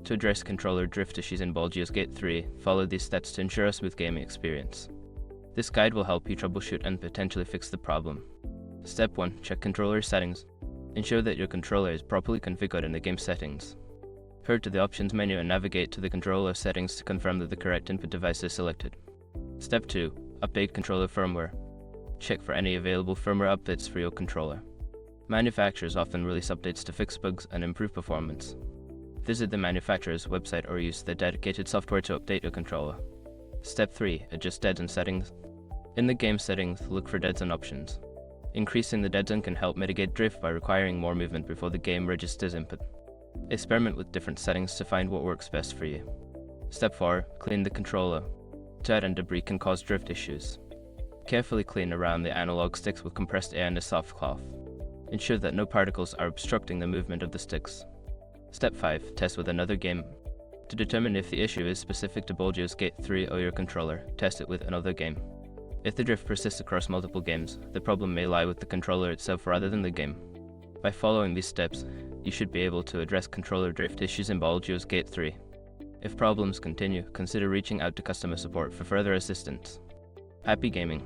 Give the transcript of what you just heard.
To address controller drift issues in Baldur's Gate 3, follow these steps to ensure a smooth gaming experience. This guide will help you troubleshoot and potentially fix the problem. Step 1. Check controller settings. Ensure that your controller is properly configured in the game settings. Head to the options menu and navigate to the controller settings to confirm that the correct input device is selected. Step 2. Update controller firmware. Check for any available firmware updates for your controller. Manufacturers often release updates to fix bugs and improve performance. Visit the manufacturer's website or use the dedicated software to update your controller. Step 3. Adjust dead zone settings. In the game settings, look for dead zone options. Increasing the dead zone can help mitigate drift by requiring more movement before the game registers input. Experiment with different settings to find what works best for you. Step 4. Clean the controller. Dirt and debris can cause drift issues. Carefully clean around the analog sticks with compressed air and a soft cloth. Ensure that no particles are obstructing the movement of the sticks. Step 5. Test with another game. To determine if the issue is specific to Baldur's Gate 3 or your controller, test it with another game. If the drift persists across multiple games, the problem may lie with the controller itself rather than the game. By following these steps, you should be able to address controller drift issues in Baldur's Gate 3. If problems continue, consider reaching out to customer support for further assistance. Happy gaming!